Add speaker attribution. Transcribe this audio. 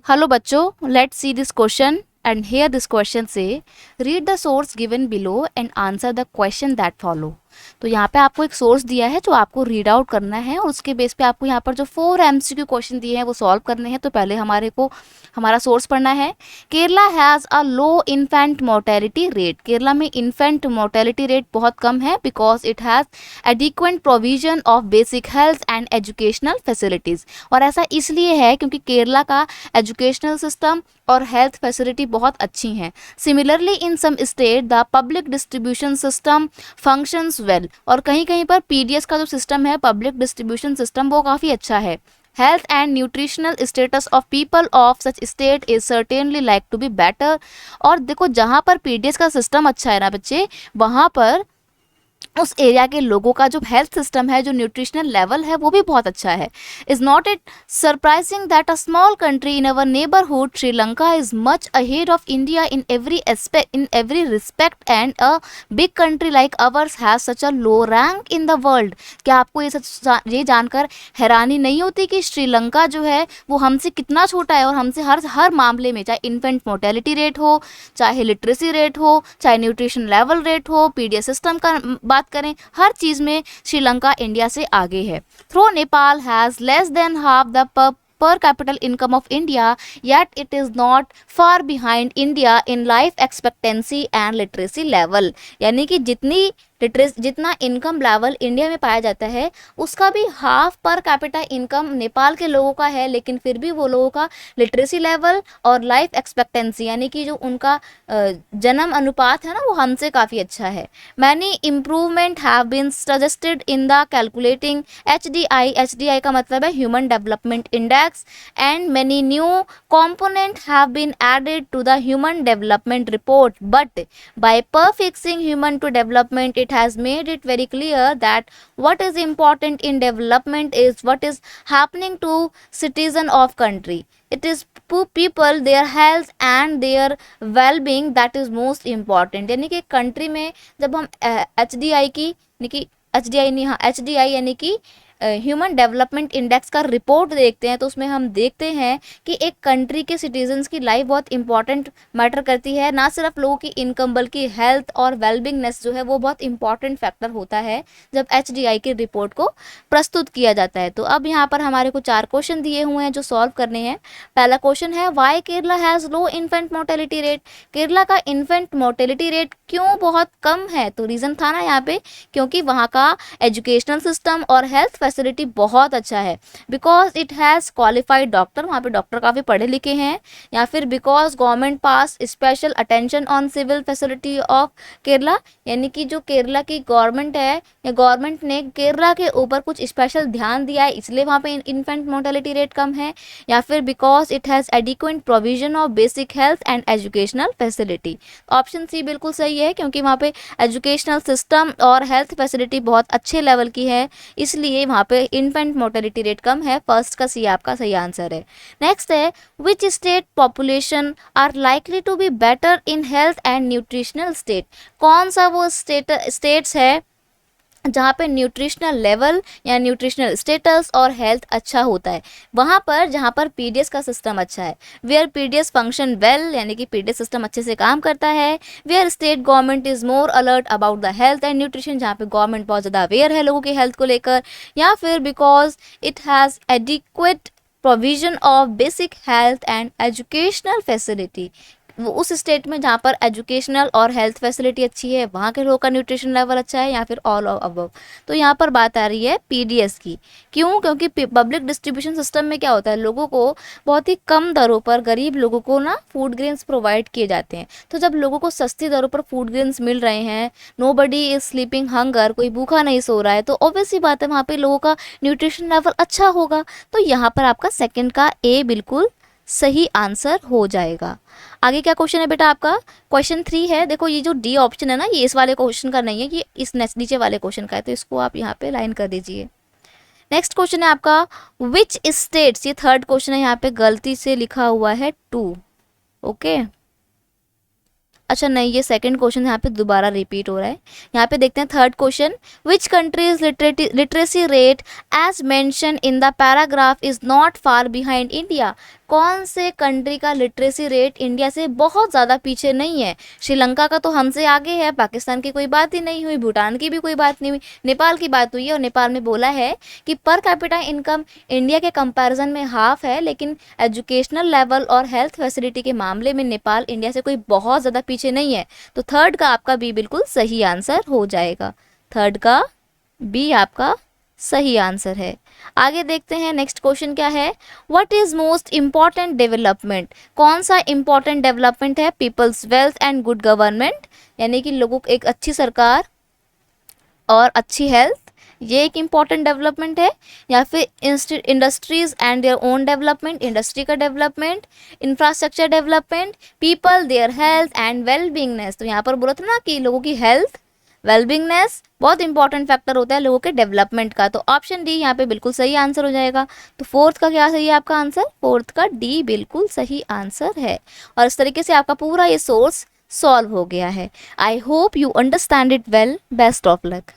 Speaker 1: Hello बच्चों, let's see this question and here this question say read the source given below and answer the question that follow। तो यहाँ पे आपको एक source दिया है जो आपको रीड आउट करना है और उसके बेस पे आपको यहाँ पर जो 4 MCQ क्वेश्चन दिए हैं वो सॉल्व करने हैं। तो पहले हमारे को हमारा सोर्स पढ़ना है। Kerala has a low infant mortality rate. Kerala में इन्फेंट मोर्टेलिटी रेट बहुत कम है because it has adequate provision of basic health and educational facilities. और ऐसा इसलिए है क्योंकि केरला का एजुकेशनल सिस्टम और हेल्थ फैसिलिटी बहुत अच्छी हैं। Similarly in some state the public distribution system functions well. और कहीं कहीं पर पीडीएस का जो सिस्टम है, पब्लिक डिस्ट्रीब्यूशन सिस्टम, वो काफ़ी अच्छा है। Health and nutritional status of people of such state is certainly like to be better. और देखो जहाँ पर पीडीएस का सिस्टम अच्छा है ना बच्चे, वहाँ पर उस एरिया के लोगों का जो हेल्थ सिस्टम है, जो न्यूट्रिशनल लेवल है, वो भी बहुत अच्छा है। Is not it surprising that a small country in our neighbourhood Sri Lanka is much ahead of India in every respect and a big country like ours has such a low rank in the world. क्या आपको ये जानकर हैरानी नहीं होती कि श्रीलंका जो है वो हमसे कितना छोटा है और हमसे हर मामले में, चाहे इन्फेंट मोर्टेलिटी रेट हो, चाहे लिटरेसी रेट हो, चाहे न्यूट्रिशन लेवल रेट हो, पीडीएस सिस्टम का बात करें, हर चीज में श्रीलंका इंडिया से आगे है। Though Nepal has less than half the per capital income of India, yet it is not far behind India in life expectancy and literacy level। यानी कि जितना इनकम लेवल इंडिया में पाया जाता है उसका भी half per capita income Nepal के लोगों का है, लेकिन फिर भी वो लोगों का लिटरेसी लेवल और लाइफ एक्सपेक्टेंसी यानी कि जो उनका जन्म अनुपात है ना, वो हमसे काफ़ी अच्छा है। Many improvement have been suggested in the calculating H D I का मतलब है human development index, and many new component have been added to the human development report, but by prefixing human to development it has made it very clear that what is important in development is what is happening to citizen of country। it is people, their health and their well-being that is most important। यानी कि country में जब हम H D आई की, यानी कि H D आई नहीं, हाँ एच डी आई यानी कि ह्यूमन डेवलपमेंट इंडेक्स का रिपोर्ट देखते हैं, तो उसमें हम देखते हैं कि एक कंट्री के सिटीजन्स की लाइफ बहुत इंपॉर्टेंट मैटर करती है। ना सिर्फ लोगों की इनकम बल्कि हेल्थ और वेलबिंगनेस जो है वो बहुत इंपॉर्टेंट फैक्टर होता है जब एचडीआई की रिपोर्ट को प्रस्तुत किया जाता है। तो अब यहाँ पर हमारे को 4 क्वेश्चन दिए हुए हैं जो सॉल्व करने हैं। पहला क्वेश्चन है why Kerala has low infant mortality rate. Kerala का इन्फेंट मोर्टेलिटी रेट क्यों बहुत कम है? तो रीज़न था ना यहाँ पे, क्योंकि वहाँ का एजुकेशनल सिस्टम और हेल्थ फैसिलिटी बहुत अच्छा है। Because it has qualified doctor, वहाँ पे डॉक्टर काफ़ी पढ़े लिखे हैं, या फिर because government pays special attention on civil facility of Kerala, यानी कि जो केरला की गवर्नमेंट है या गवर्नमेंट ने केरला के ऊपर कुछ स्पेशल ध्यान दिया है इसलिए वहाँ पे इन्फेंट मोर्टेलिटी रेट कम है, या फिर because it has adequate provision of basic health and educational facility. Option C बिल्कुल सही है क्योंकि वहाँ पे एजुकेशनल सिस्टम और हेल्थ फैसिलिटी बहुत अच्छे लेवल की है, इसलिए वहाँ पे इन्फेंट मोर्टेलिटी रेट कम है। फर्स्ट का सी आपका सही आंसर है। नेक्स्ट है which state population are likely to be better in health and nutritional state. कौन सा वो स्टेट्स है जहाँ पे न्यूट्रिशनल लेवल या न्यूट्रिशनल स्टेटस और हेल्थ अच्छा होता है? वहाँ पर जहाँ पर पीडीएस का सिस्टम अच्छा है, वेयर पीडीएस फंक्शन वेल, यानी कि पीडीएस सिस्टम अच्छे से काम करता है। Where state government is more alert about the health and nutrition, जहाँ पे गवर्नमेंट बहुत ज़्यादा अवेयर है लोगों की हेल्थ को लेकर। या फिर because it has adequate provision of basic health and educational facility, वो उस स्टेट में जहाँ पर एजुकेशनल और हेल्थ फैसिलिटी अच्छी है, वहाँ के लोगों का न्यूट्रिशन लेवल अच्छा है, या फिर ऑल अबव। तो यहाँ पर बात आ रही है पीडीएस की। क्यों? क्योंकि पब्लिक डिस्ट्रीब्यूशन सिस्टम में क्या होता है, लोगों को बहुत ही कम दरों पर, गरीब लोगों को ना फूड ग्रेन्स प्रोवाइड किए जाते हैं। तो जब लोगों को सस्ती दरों पर फूड ग्रेन्स मिल रहे हैं, nobody is sleeping hunger, कोई भूखा नहीं सो रहा है, तो ऑब्वियस सी बात है वहाँ पे लोगों का न्यूट्रिशन लेवल अच्छा होगा। तो यहाँ पर आपका सेकेंड का ए बिल्कुल सही आंसर हो जाएगा। आगे क्या क्वेश्चन है बेटा आपका? क्वेश्चन 3 है। देखो ये जो डी ऑप्शन है ना, ये इस वाले क्वेश्चन का नहीं है, ये इस नीचे वाले क्वेश्चन का है, तो इसको आप यहाँ पे लाइन कर दीजिए। नेक्स्ट क्वेश्चन है आपका विच स्टेट्स, ये थर्ड क्वेश्चन है, यहाँ पे गलती से लिखा हुआ है 2। ओके, अच्छा नहीं, ये सेकंड क्वेश्चन यहाँ पे दोबारा रिपीट हो रहा है। यहाँ पे देखते हैं third question, which countries literacy rate as mentioned in the paragraph is not far behind India. कौन से कंट्री का लिटरेसी रेट इंडिया से बहुत ज़्यादा पीछे नहीं है। श्रीलंका का तो हमसे आगे है, पाकिस्तान की कोई बात ही नहीं हुई, भूटान की भी कोई बात नहीं हुई, नेपाल की बात हुई है और नेपाल में बोला है कि पर कैपिटा इनकम इंडिया के कंपैरिजन में हाफ है, लेकिन एजुकेशनल लेवल और हेल्थ फैसिलिटी के मामले में नेपाल इंडिया से कोई बहुत ज़्यादा पीछे नहीं है। तो थर्ड का आपका बी बिल्कुल सही आंसर हो जाएगा। थर्ड का बी आपका सही आंसर है। आगे देखते हैं नेक्स्ट क्वेश्चन क्या है, what is most important development. कौन सा इम्पॉर्टेंट डेवलपमेंट है, people's wealth and good government, यानी कि लोगों को एक अच्छी सरकार और अच्छी हेल्थ, ये एक इम्पॉर्टेंट डेवलपमेंट है, या फिर industries and their own development, industry का development, infrastructure development, people their health and wellbeingness. तो यहाँ पर बोला था ना कि लोगों की हेल्थ वेलबींगनेस बहुत इंपॉर्टेंट फैक्टर होता है लोगों के डेवलपमेंट का। तो ऑप्शन डी यहाँ पे बिल्कुल सही आंसर हो जाएगा। तो फोर्थ का क्या सही है आपका आंसर, फोर्थ का डी बिल्कुल सही आंसर है। और इस तरीके से आपका पूरा ये सोर्स सॉल्व हो गया है। I hope you understand it well. Best of luck.